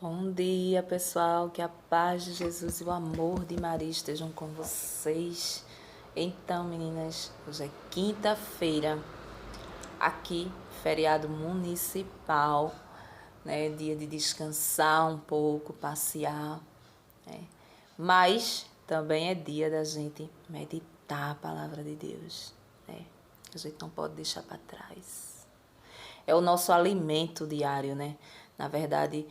Bom dia, pessoal. Que a paz de Jesus e o amor de Maria estejam com vocês. Então, meninas, hoje é quinta-feira, aqui, feriado municipal, né? Dia de descansar um pouco, passear, né? Mas também é dia da gente meditar a palavra de Deus, né? A gente não pode deixar para trás. É o nosso alimento diário, né? Na verdade,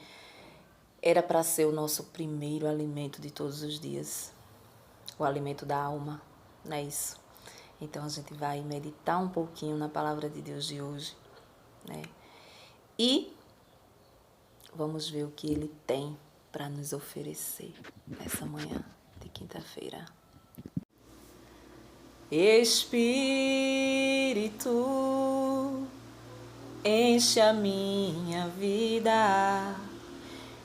era para ser o nosso primeiro alimento de todos os dias, o alimento da alma, não é isso? Então a gente vai meditar um pouquinho na palavra de Deus de hoje, né? E vamos ver o que Ele tem para nos oferecer nessa manhã de quinta-feira. Espírito, enche a minha vida.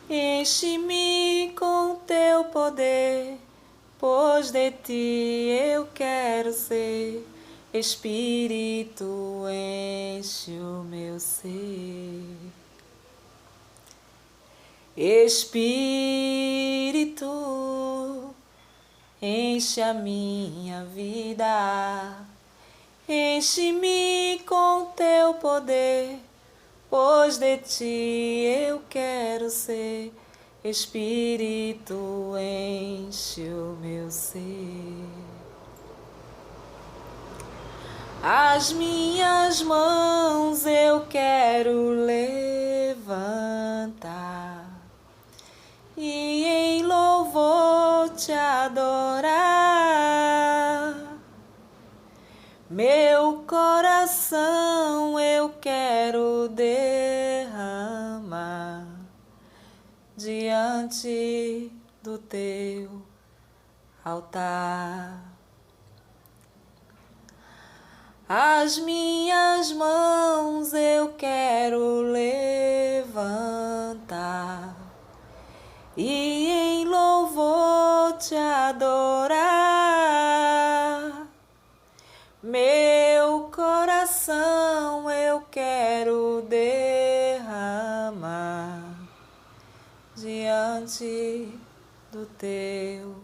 Enche-me com teu poder, pois de ti eu quero ser. Espírito, enche o meu ser. Espírito, enche a minha vida. Enche-me com teu poder, pois de ti eu quero ser. Espírito, enche o meu ser. As minhas mãos eu quero levantar e em louvor te adorar. Meu coração eu quero derramar diante do teu altar. As minhas mãos eu quero levantar e em louvor te adorar. Meu coração eu quero derramar diante do teu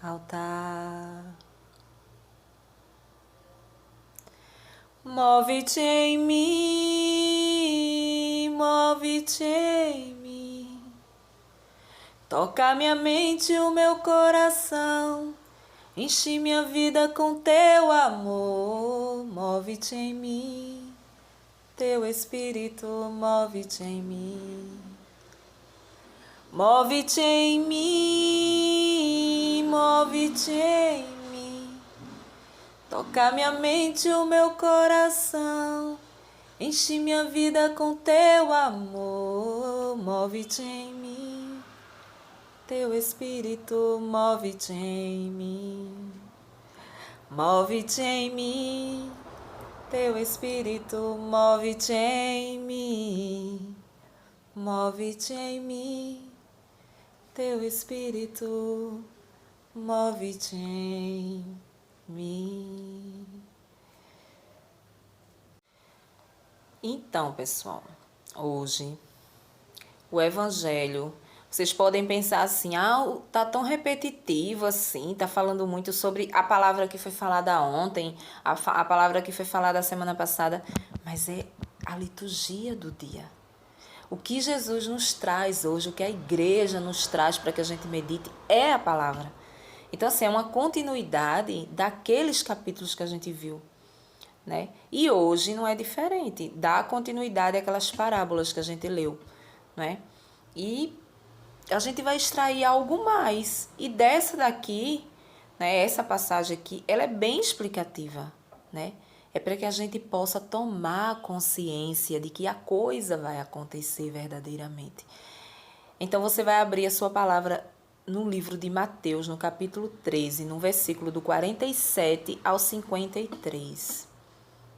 altar. Move-te em mim, move-te em mim. Toca minha mente e o meu coração. Enche minha vida com teu amor, move-te em mim, teu Espírito, move-te em mim. Move-te em mim, move-te em mim. Toca minha mente e o meu coração. Enche minha vida com teu amor, move-te em mim. Teu Espírito, move-te em mim. Move-te em mim. Teu Espírito, move-te em mim. Move-te em mim. Teu Espírito, move-te em mim. Então, pessoal, hoje o Evangelho, vocês podem pensar assim, tá tão repetitivo assim, tá falando muito sobre a palavra que foi falada ontem, a palavra que foi falada a semana passada, mas é a liturgia do dia. O que Jesus nos traz hoje, o que a igreja nos traz para que a gente medite é a palavra. Então, assim, é uma continuidade daqueles capítulos que a gente viu, né? E hoje não é diferente, dá continuidade àquelas parábolas que a gente leu, né? E a gente vai extrair algo mais. E dessa daqui, né, essa passagem aqui, ela é bem explicativa, né? É para que a gente possa tomar consciência de que a coisa vai acontecer verdadeiramente. Então, você vai abrir a sua palavra no livro de Mateus, no capítulo 13, no versículo do 47 ao 53.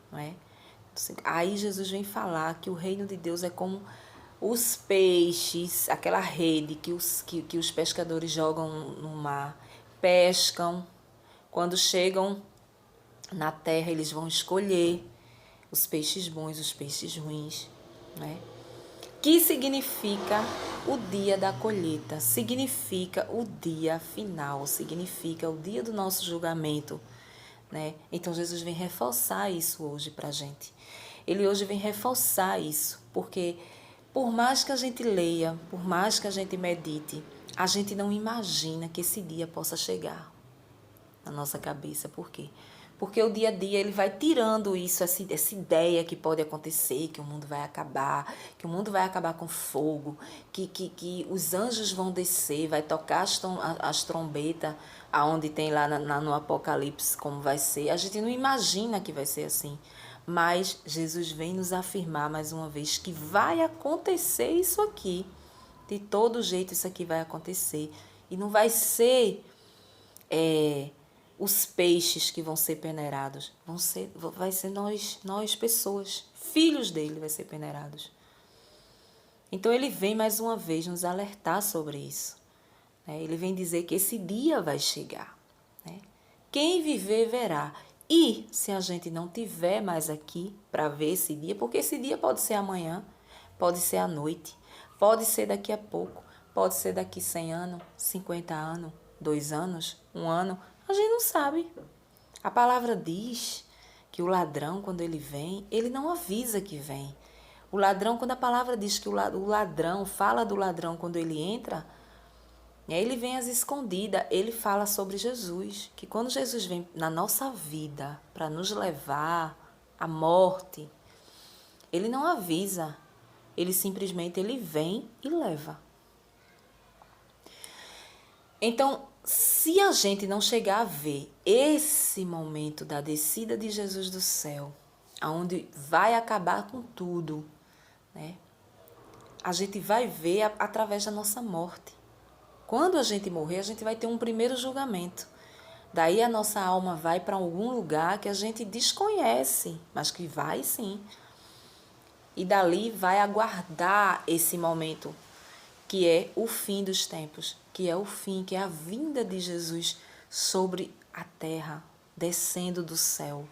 Não é? Aí Jesus vem falar que o reino de Deus é como os peixes, aquela rede que os pescadores jogam no mar, pescam. Quando chegam na terra, eles vão escolher os peixes bons, os peixes ruins, né? Que significa o dia da colheita, significa o dia final, significa o dia do nosso julgamento, né? Então Jesus vem reforçar isso hoje para a gente. Ele hoje vem reforçar isso, porque por mais que a gente leia, por mais que a gente medite, a gente não imagina que esse dia possa chegar na nossa cabeça. Por quê? Porque o dia a dia ele vai tirando isso, essa ideia que pode acontecer, que o mundo vai acabar, que o mundo vai acabar com fogo, que os anjos vão descer, vai tocar as trombetas, aonde tem lá no Apocalipse como vai ser. A gente não imagina que vai ser assim. Mas Jesus vem nos afirmar mais uma vez que vai acontecer isso aqui. De todo jeito isso aqui vai acontecer. E não vai ser os peixes que vão ser peneirados. Vai ser nós pessoas, filhos dele vai ser peneirados. Então ele vem mais uma vez nos alertar sobre isso. Né? Ele vem dizer que esse dia vai chegar. Né? Quem viver, verá. E se a gente não tiver mais aqui para ver esse dia, porque esse dia pode ser amanhã, pode ser à noite, pode ser daqui a pouco, pode ser daqui 100 anos, 50 anos, 2 anos, 1 ano, a gente não sabe. A palavra diz que o ladrão, quando ele vem, ele não avisa que vem. O ladrão, quando a palavra diz que o ladrão, fala do ladrão quando ele entra, ele vem às escondidas, ele fala sobre Jesus, que quando Jesus vem na nossa vida para nos levar à morte, ele não avisa, ele simplesmente ele vem e leva. Então, se a gente não chegar a ver esse momento da descida de Jesus do céu, aonde vai acabar com tudo, né? A gente vai ver através da nossa morte. Quando a gente morrer, a gente vai ter um primeiro julgamento. Daí a nossa alma vai para algum lugar que a gente desconhece, mas que vai sim. E dali vai aguardar esse momento, que é o fim dos tempos, que é o fim, que é a vinda de Jesus sobre a terra, descendo do céu,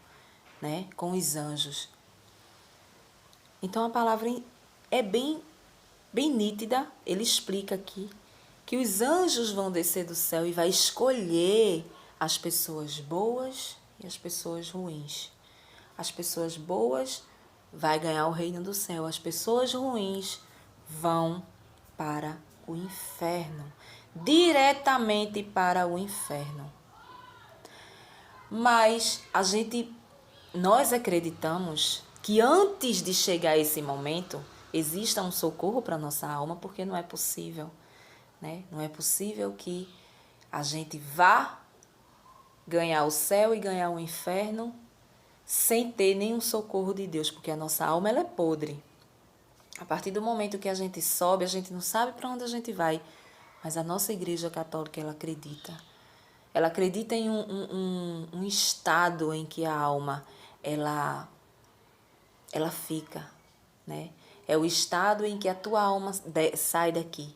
né, com os anjos. Então a palavra é bem nítida, ele explica aqui que os anjos vão descer do céu e vai escolher as pessoas boas e as pessoas ruins. As pessoas boas vai ganhar o reino do céu, as pessoas ruins vão para o inferno, diretamente para o inferno. Mas nós acreditamos que antes de chegar esse momento, exista um socorro para a nossa alma, porque não é possível, né? Não é possível que a gente vá ganhar o céu e ganhar o inferno sem ter nenhum socorro de Deus, porque a nossa alma ela é podre. A partir do momento que a gente sobe, a gente não sabe para onde a gente vai, mas a nossa Igreja Católica ela acredita. Ela acredita em um estado em que a alma ela fica, né? É o estado em que a tua alma sai daqui,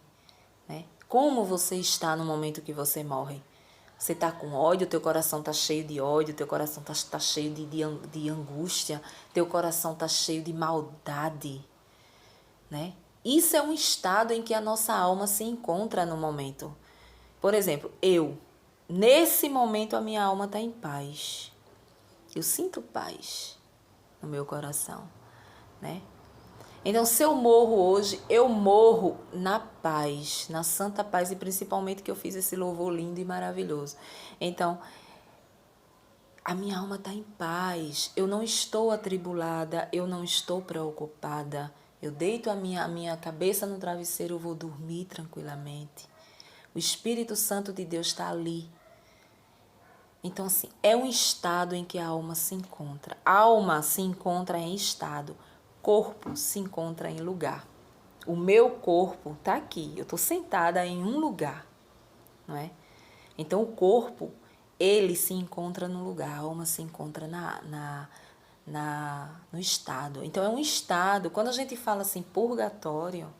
né? Como você está no momento que você morre? Você está com ódio, teu coração está cheio de ódio, teu coração está cheio de angústia, teu coração está cheio de maldade, né? Isso é um estado em que a nossa alma se encontra no momento. Por exemplo, nesse momento a minha alma está em paz. Eu sinto paz no meu coração, né? Então, se eu morro hoje, eu morro na paz, na santa paz, e principalmente que eu fiz esse louvor lindo e maravilhoso. Então, a minha alma está em paz, eu não estou atribulada, eu não estou preocupada. Eu deito a minha cabeça no travesseiro, eu vou dormir tranquilamente. O Espírito Santo de Deus está ali. Então, assim, é um estado em que a alma se encontra. A alma se encontra em estado. Corpo se encontra em lugar. O meu corpo está aqui, eu estou sentada em um lugar, não é? Então o corpo, ele se encontra no lugar, a alma se encontra no estado. Então é um estado, quando a gente fala assim purgatório,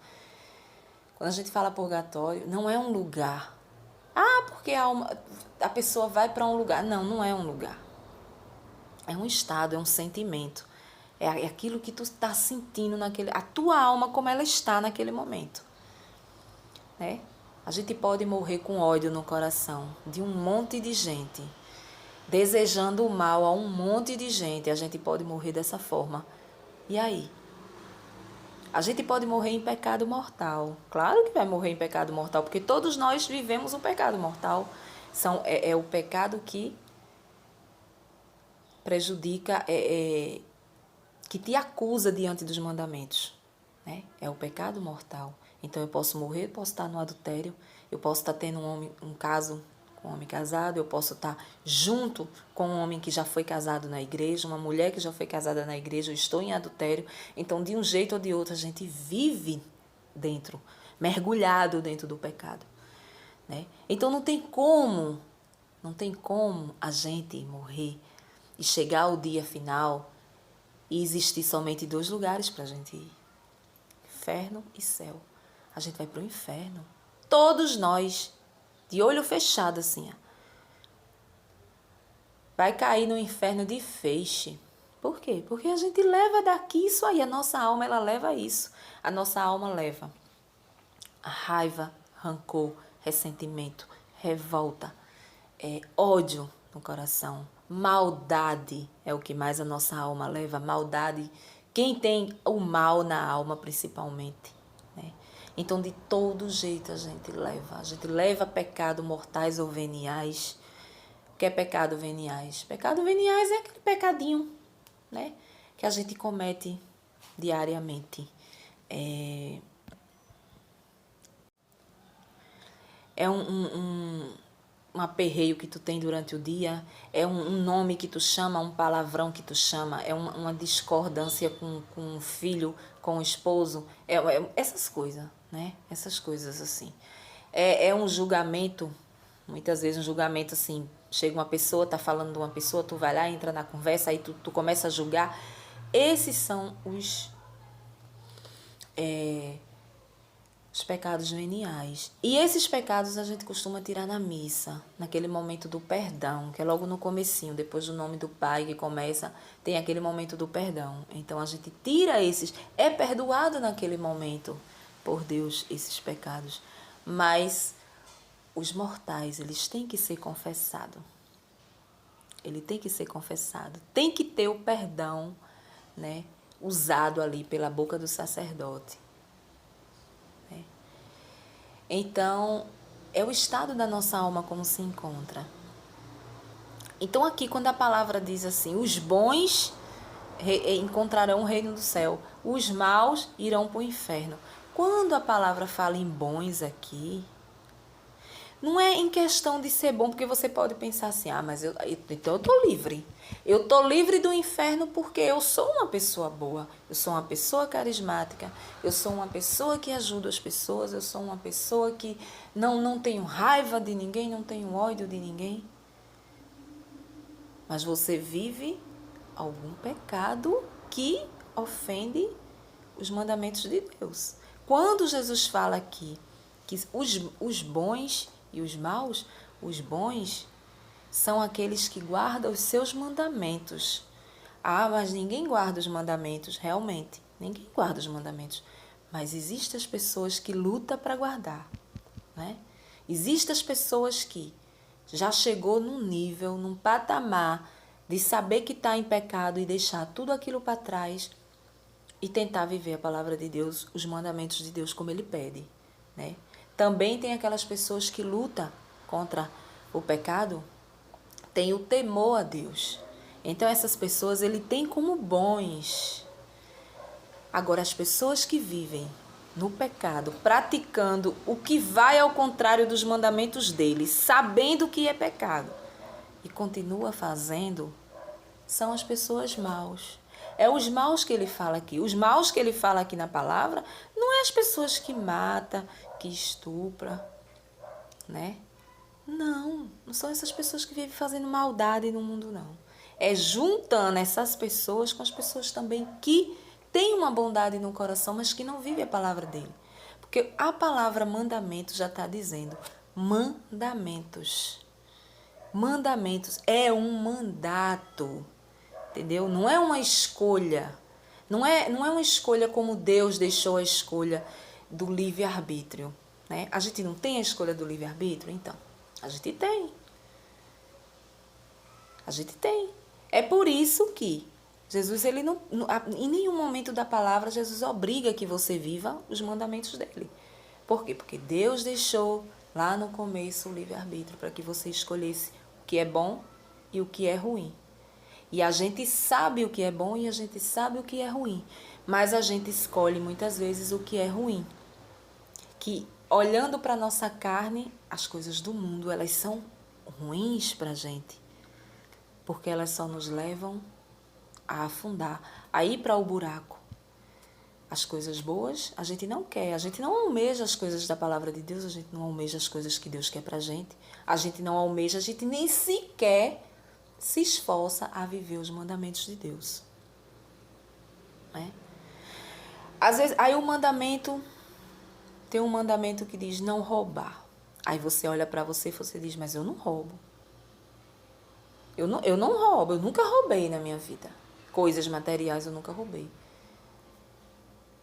não é um lugar. Porque a pessoa vai para um lugar. Não, não é um lugar. É um estado, é um sentimento. É aquilo que tu está sentindo a tua alma como ela está naquele momento. né? A gente pode morrer com ódio no coração de um monte de gente, desejando o mal a um monte de gente. A gente pode morrer dessa forma. E aí? A gente pode morrer em pecado mortal. Claro que vai morrer em pecado mortal, porque todos nós vivemos o pecado mortal. É o pecado que prejudica, que te acusa diante dos mandamentos, né? É o pecado mortal. Então eu posso morrer, eu posso estar no adultério, eu posso estar tendo um caso com um homem casado, eu posso estar junto com um homem que já foi casado na igreja, uma mulher que já foi casada na igreja, eu estou em adultério. Então, de um jeito ou de outro, a gente vive dentro, mergulhado dentro do pecado, né? Então não tem como a gente morrer e chegar ao dia final e existir somente 2 lugares para a gente ir: inferno e céu. A gente vai para o inferno. Todos nós, de olho fechado assim, vai cair no inferno de feixe. Por quê? Porque a gente leva daqui isso aí. A nossa alma, ela leva isso. A nossa alma leva a raiva, rancor, ressentimento, revolta, ódio no coração. Maldade é o que mais a nossa alma leva. Maldade. Quem tem o mal na alma, principalmente, né? Então, de todo jeito, a gente leva pecado mortais ou veniais. O que é pecado veniais? Pecado veniais é aquele pecadinho, né, que a gente comete diariamente. É um aperreio que tu tem durante o dia, é um nome que tu chama, um palavrão que tu chama, é uma discordância com um filho, com o esposo, essas coisas, né? Essas coisas assim. É um julgamento, muitas vezes um julgamento assim, chega uma pessoa, tá falando de uma pessoa, tu vai lá, entra na conversa, aí tu começa a julgar. Esses são os pecados veniais. E esses pecados a gente costuma tirar na missa, naquele momento do perdão, que é logo no comecinho, depois do nome do Pai que começa, tem aquele momento do perdão. Então a gente tira esses, é perdoado naquele momento por Deus esses pecados. Mas os mortais, eles têm que ser confessados. Ele tem que ser confessado. Tem que ter o perdão, né, usado ali pela boca do sacerdote. Então, é o estado da nossa alma como se encontra. Então, aqui, quando a palavra diz assim, os bons encontrarão o reino do céu, os maus irão para o inferno. Quando a palavra fala em bons aqui, não é em questão de ser bom, porque você pode pensar assim, mas então eu estou livre. Eu estou livre do inferno porque eu sou uma pessoa boa, eu sou uma pessoa carismática, eu sou uma pessoa que ajuda as pessoas, eu sou uma pessoa que não tenho raiva de ninguém, não tenho ódio de ninguém. Mas você vive algum pecado que ofende os mandamentos de Deus. Quando Jesus fala aqui que os bons e os maus, os bons são aqueles que guardam os seus mandamentos. Mas ninguém guarda os mandamentos, realmente. Ninguém guarda os mandamentos. Mas existem as pessoas que lutam para guardar, né? Existem as pessoas que já chegou num nível, num patamar de saber que está em pecado e deixar tudo aquilo para trás e tentar viver a palavra de Deus, os mandamentos de Deus como Ele pede, né? Também tem aquelas pessoas que lutam contra o pecado, tem o temor a Deus. Então essas pessoas Ele tem como bons. Agora as pessoas que vivem no pecado, praticando o que vai ao contrário dos mandamentos dele, sabendo que é pecado, e continua fazendo, são as pessoas maus. É os maus que ele fala aqui. Os maus que ele fala aqui na palavra não é as pessoas que matam, que estupram, né? Não são essas pessoas que vivem fazendo maldade no mundo, não. É juntando essas pessoas com as pessoas também que têm uma bondade no coração, mas que não vivem a palavra dele. Porque a palavra mandamento já está dizendo mandamentos. Mandamentos é um mandato, entendeu? Não é uma escolha. Não é uma escolha como Deus deixou a escolha do livre-arbítrio. né? A gente não tem a escolha do livre-arbítrio? Então, a gente tem. A gente tem. É por isso que Jesus, ele não, em nenhum momento da palavra, Jesus obriga que você viva os mandamentos dele. Por quê? Porque Deus deixou lá no começo o livre-arbítrio para que você escolhesse o que é bom e o que é ruim. E a gente sabe o que é bom e a gente sabe o que é ruim. Mas a gente escolhe muitas vezes o que é ruim. Que olhando para a nossa carne, as coisas do mundo, elas são ruins para a gente. Porque elas só nos levam a afundar, a ir para o buraco. As coisas boas a gente não quer, a gente não almeja as coisas da palavra de Deus, a gente não almeja as coisas que Deus quer pra gente, a gente não almeja, a gente nem sequer se esforça a viver os mandamentos de Deus. Né? Às vezes, aí o mandamento, tem um mandamento que diz não roubar. Aí você olha pra você e você diz, mas eu não roubo. Eu não roubo, eu nunca roubei na minha vida. Coisas materiais eu nunca roubei.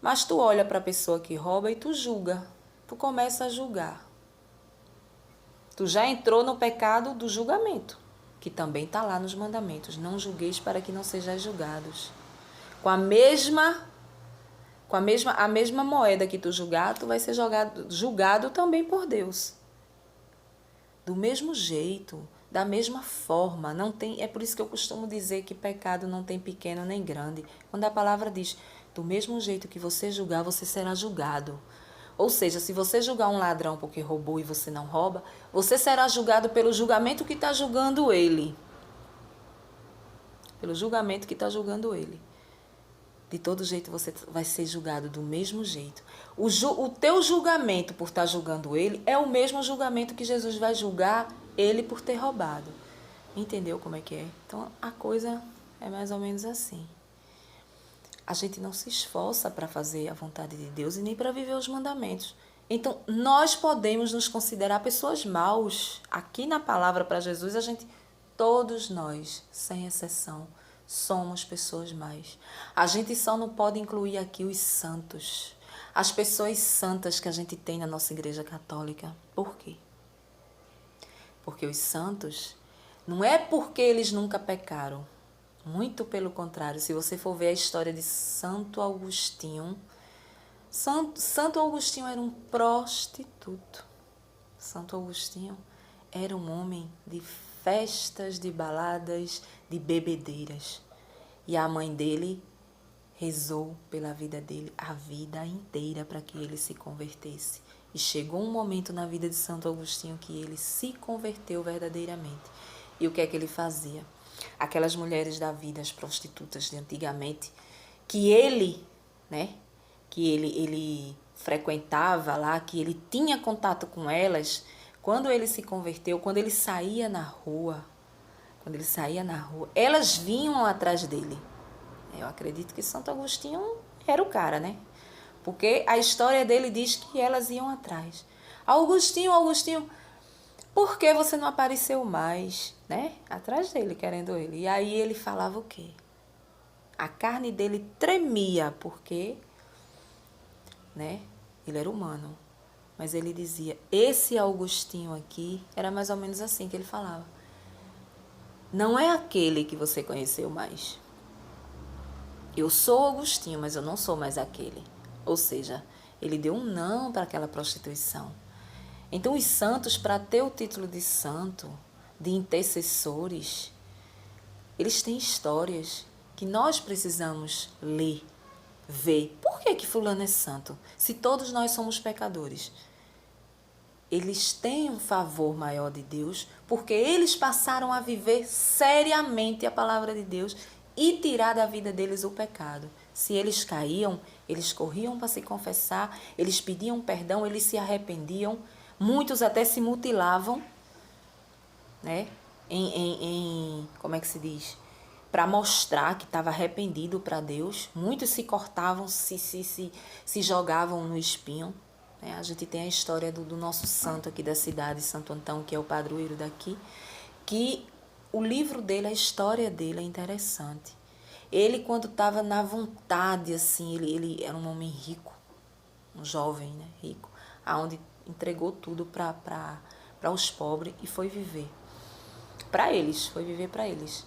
Mas tu olha para a pessoa que rouba e tu julga. Tu começa a julgar. Tu já entrou no pecado do julgamento, que também está lá nos mandamentos. Não julgueis para que não sejais julgados. A mesma moeda que tu julgar, tu vai ser julgado também por Deus. Do mesmo jeito, da mesma forma, não tem, é por isso que eu costumo dizer que pecado não tem pequeno nem grande. Quando a palavra diz, do mesmo jeito que você julgar, você será julgado. Ou seja, se você julgar um ladrão porque roubou e você não rouba, você será julgado pelo julgamento que está julgando ele. Pelo julgamento que está julgando ele. De todo jeito você vai ser julgado do mesmo jeito. O teu julgamento por estar julgando ele é o mesmo julgamento que Jesus vai julgar ele por ter roubado. Entendeu como é que é? Então a coisa é mais ou menos assim. A gente não se esforça para fazer a vontade de Deus e nem para viver os mandamentos. Então nós podemos nos considerar pessoas maus. Aqui na palavra para Jesus, todos nós, sem exceção, somos pessoas más. A gente só não pode incluir aqui os santos. As pessoas santas que a gente tem na nossa igreja católica. Por quê? Porque os santos, não é porque eles nunca pecaram. Muito pelo contrário. Se você for ver a história de Santo Agostinho, Santo Agostinho era um prostituto. Santo Agostinho era um homem de festas, de baladas, de bebedeiras. E a mãe dele rezou pela vida dele a vida inteira para que ele se convertesse. E chegou um momento na vida de Santo Agostinho que ele se converteu verdadeiramente. E o que é que ele fazia? Aquelas mulheres da vida, as prostitutas de antigamente, que ele frequentava lá, que ele tinha contato com elas, quando ele se converteu, quando ele saía na rua, elas vinham atrás dele. Eu acredito que Santo Agostinho era o cara, né? Porque a história dele diz que elas iam atrás. Agostinho, por que você não apareceu mais? Né? Atrás dele, querendo ele. E aí ele falava o quê? A carne dele tremia, porque, né? Ele era humano. Mas ele dizia, esse Agostinho aqui, era mais ou menos assim que ele falava. Não é aquele que você conheceu mais. Eu sou Agostinho, mas eu não sou mais aquele. Ou seja, ele deu um não para aquela prostituição. Então, os santos, para ter o título de santo, de intercessores, eles têm histórias que nós precisamos ler, ver. Por que fulano é santo? Se todos nós somos pecadores. Eles têm um favor maior de Deus, porque eles passaram a viver seriamente a palavra de Deus e tirar da vida deles o pecado. Se eles caíam, eles corriam para se confessar, eles pediam perdão, eles se arrependiam, muitos até se mutilavam, né? Como é que se diz? Para mostrar que estava arrependido para Deus. Muitos se cortavam, se jogavam no espinho. A gente tem a história do nosso santo aqui da cidade, Santo Antão, que é o padroeiro daqui, que o livro dele, a história dele é interessante. Ele, quando estava na vontade, assim, ele era um homem rico, um jovem, né, rico, onde entregou tudo para os pobres e foi viver para eles, foi viver para eles.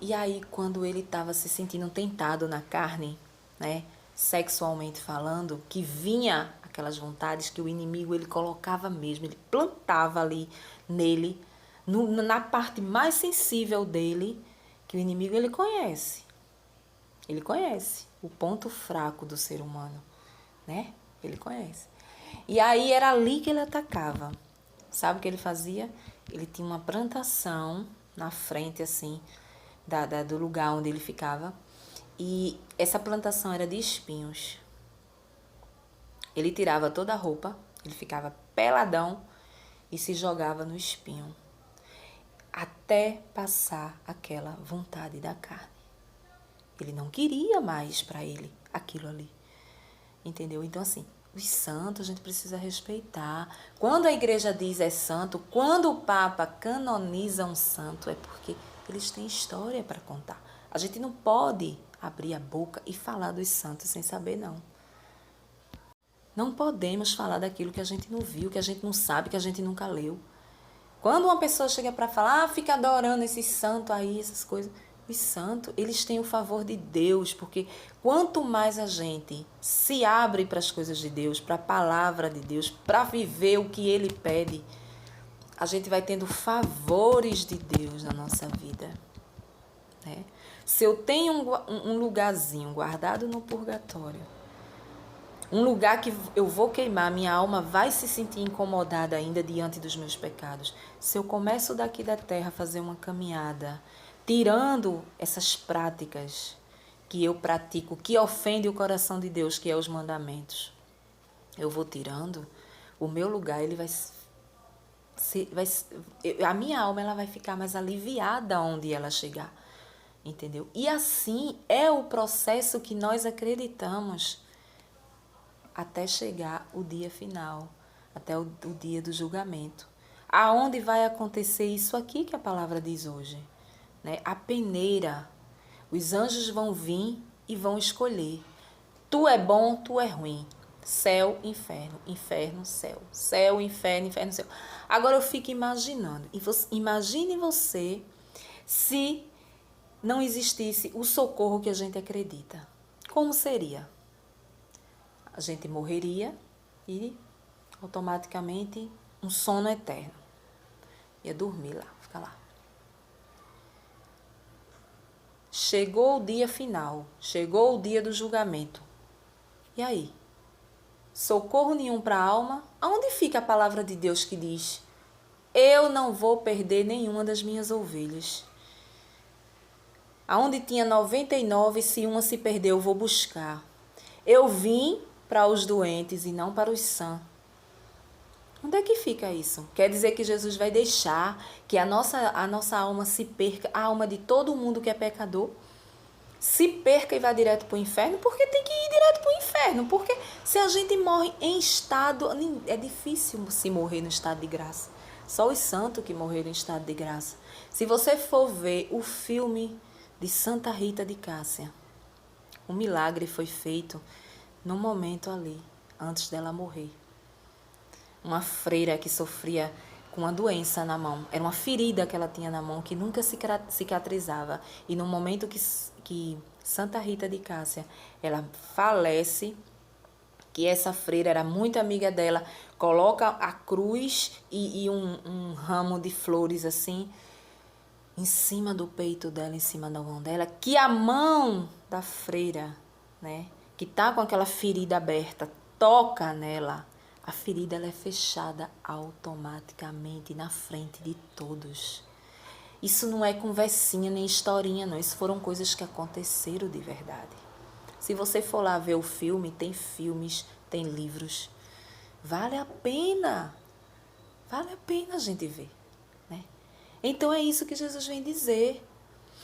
E aí, quando ele estava se sentindo tentado na carne, né, sexualmente falando, que vinha aquelas vontades que o inimigo ele colocava mesmo, ele plantava ali nele, na parte mais sensível dele, que o inimigo ele conhece. Ele conhece o ponto fraco do ser humano, né? Ele conhece. E aí era ali que ele atacava. Sabe o que ele fazia? Ele tinha uma plantação na frente, assim, do lugar onde ele ficava. E essa plantação era de espinhos. Ele tirava toda a roupa, ele ficava peladão e se jogava no espinho. Até passar aquela vontade da carne. Ele não queria mais para ele aquilo ali. Entendeu? Então, assim, os santos a gente precisa respeitar. Quando a igreja diz é santo, quando o Papa canoniza um santo, é porque eles têm história para contar. A gente não pode abrir a boca e falar dos santos sem saber, não. Não podemos falar daquilo que a gente não viu, que a gente não sabe, que a gente nunca leu. Quando uma pessoa chega para falar, fica adorando esse santo aí, essas coisas. Os santos, eles têm o favor de Deus, porque quanto mais a gente se abre para as coisas de Deus, para a palavra de Deus, para viver o que Ele pede, a gente vai tendo favores de Deus na nossa vida. Né? Se eu tenho um lugarzinho guardado no purgatório, um lugar que eu vou queimar, minha alma vai se sentir incomodada ainda diante dos meus pecados. Se eu começo daqui da terra a fazer uma caminhada, tirando essas práticas que eu pratico, que ofendem o coração de Deus, que é os mandamentos, eu vou tirando, o meu lugar, ele a minha alma ela vai ficar mais aliviada onde ela chegar, entendeu? E assim é o processo que nós acreditamos até chegar o dia final, até o dia do julgamento. Aonde vai acontecer isso aqui que a palavra diz hoje? Né? A peneira. Os anjos vão vir e vão escolher. Tu é bom, tu é ruim. Céu, inferno, inferno, céu. Céu, inferno, inferno, céu. Agora eu fico imaginando. Imagine você se não existisse o socorro que a gente acredita. Como seria? A gente morreria e automaticamente um sono eterno. Ia dormir lá, ficar lá. Chegou o dia final, chegou o dia do julgamento. E aí? Socorro nenhum para a alma? Aonde fica a palavra de Deus que diz: eu não vou perder nenhuma das minhas ovelhas? Aonde tinha 99, se uma se perdeu, eu vou buscar. Eu vim para os doentes e não para os sãs. Onde é que fica isso? Quer dizer que Jesus vai deixar que a nossa alma se perca, a alma de todo mundo que é pecador, se perca e vá direto para o inferno? Porque tem que ir direto para o inferno. Porque se a gente morre em estado... É difícil se morrer no estado de graça. Só os santos que morreram em estado de graça. Se você for ver o filme de Santa Rita de Cássia, um milagre foi feito no momento ali, antes dela morrer. Uma freira que sofria com uma doença na mão. Era uma ferida que ela tinha na mão que nunca cicatrizava. E no momento que Santa Rita de Cássia, ela falece, que essa freira era muito amiga dela, coloca a cruz e um ramo de flores assim, em cima do peito dela, em cima da mão dela, que a mão da freira, né, que tá com aquela ferida aberta, toca nela, a ferida ela é fechada automaticamente na frente de todos. Isso não é conversinha nem historinha, não. Isso foram coisas que aconteceram de verdade. Se você for lá ver o filme, tem filmes, tem livros. Vale a pena a gente ver, né? Então é isso que Jesus vem dizer.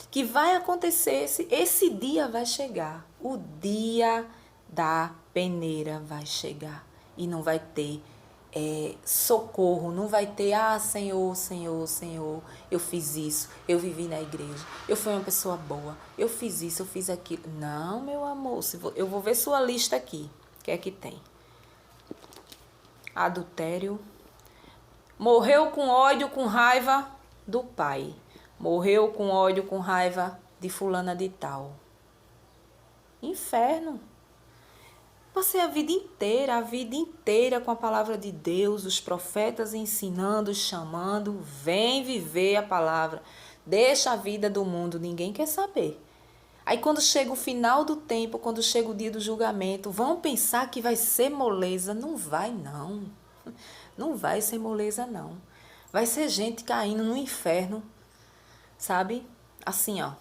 Que vai acontecer, esse dia vai chegar. O dia da peneira vai chegar. E não vai ter socorro, não vai ter, Senhor, Senhor, Senhor, eu fiz isso, eu vivi na igreja, eu fui uma pessoa boa, eu fiz isso, eu fiz aquilo. Não, meu amor, eu vou ver sua lista aqui, o que é que tem? adultério. Morreu com ódio, com raiva do pai. Morreu com ódio, com raiva de fulana de tal. Inferno. Passei a vida inteira com a palavra de Deus, os profetas ensinando, chamando, vem viver a palavra. Deixa a vida do mundo, ninguém quer saber. Aí quando chega o final do tempo, quando chega o dia do julgamento, vão pensar que vai ser moleza. Não vai, não. Não vai ser moleza, não. Vai ser gente caindo no inferno, sabe? Assim, ó.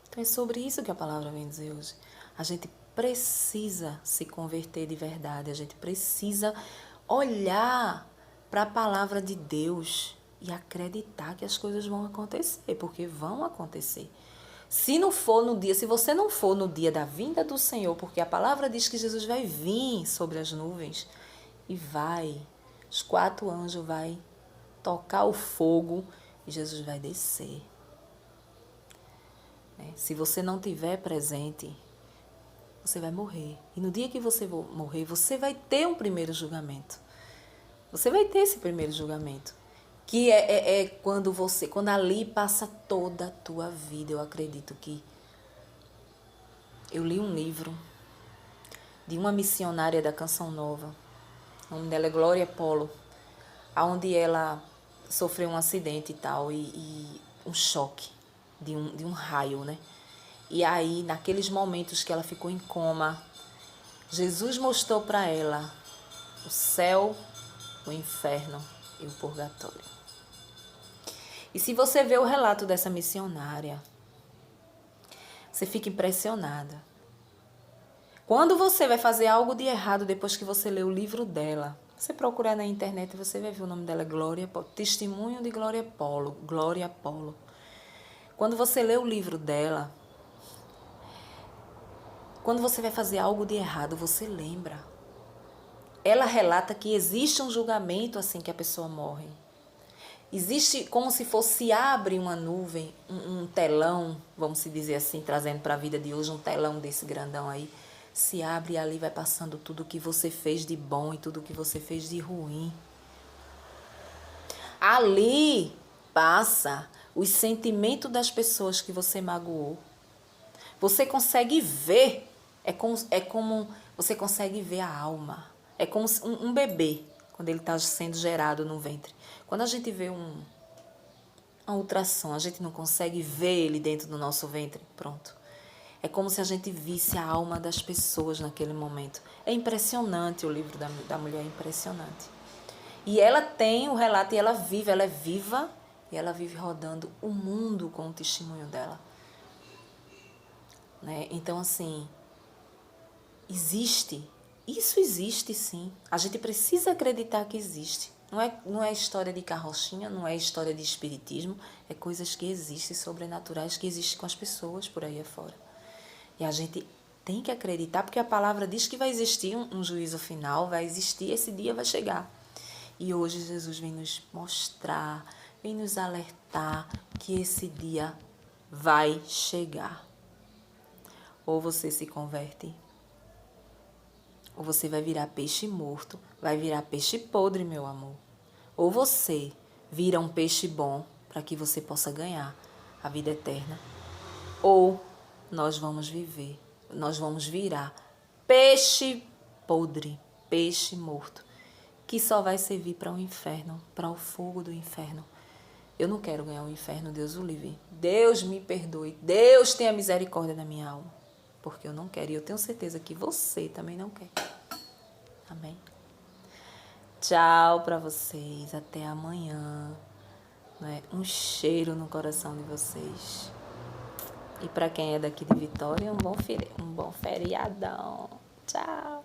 Então é sobre isso que a palavra vem dizer hoje. A gente precisa se converter de verdade. A gente precisa olhar para a palavra de Deus e acreditar que as coisas vão acontecer, porque vão acontecer. Se você não for no dia da vinda do Senhor, porque a palavra diz que Jesus vai vir sobre as nuvens e os 4 anjos vai tocar o fogo e Jesus vai descer. Se você não tiver presente, você vai morrer. E no dia que você morrer, você vai ter um primeiro julgamento. Você vai ter esse primeiro julgamento. Que é quando ali passa toda a tua vida. Eu acredito que... Eu li um livro de uma missionária da Canção Nova. O nome dela é Glória Polo. Onde ela sofreu um acidente e tal. E um choque de um raio, né? E aí, naqueles momentos que ela ficou em coma, Jesus mostrou para ela o céu, o inferno e o purgatório. E se você vê o relato dessa missionária, você fica impressionada. Quando você vai fazer algo de errado depois que você lê o livro dela, você procurar na internet, você vai ver o nome dela, Glória Polo, Testemunho de Glória Polo, Glória Polo. Quando você lê o livro dela, quando você vai fazer algo de errado, você lembra. Ela relata que existe um julgamento assim que a pessoa morre. Existe como se abre uma nuvem, um telão, vamos dizer assim, trazendo para a vida de hoje um telão desse grandão aí. Se abre e ali vai passando tudo que você fez de bom e tudo que você fez de ruim. Ali passa os sentimentos das pessoas que você magoou. Você consegue ver, é como você consegue ver a alma. É como um bebê, quando ele está sendo gerado no ventre. Quando a gente vê uma ultrassom, a gente não consegue ver ele dentro do nosso ventre, pronto. É como se a gente visse a alma das pessoas naquele momento. É impressionante o livro da mulher, é impressionante. E ela tem o relato e ela é viva e ela vive rodando o mundo com o testemunho dela. Né? Então, assim, isso existe sim. A gente precisa acreditar que existe. Não é história de carrochinha, não é história de espiritismo, é coisas que existem, sobrenaturais, que existem com as pessoas por aí afora. E a gente tem que acreditar, porque a palavra diz que vai existir um juízo final, vai existir, esse dia vai chegar. E hoje Jesus vem nos mostrar, vem nos alertar que esse dia vai chegar. Ou você se converte, ou você vai virar peixe morto, vai virar peixe podre, meu amor. Ou você vira um peixe bom para que você possa ganhar a vida eterna. Ou nós vamos virar peixe podre, peixe morto, que só vai servir para o inferno, para o fogo do inferno. Eu não quero ganhar o inferno, Deus o livre. Deus me perdoe, Deus tenha misericórdia da minha alma. Porque eu não quero, e eu tenho certeza que você também não quer. Amém? Tchau para vocês, até amanhã. Né? Um cheiro no coração de vocês. E para quem é daqui de Vitória, um bom feriadão. Tchau!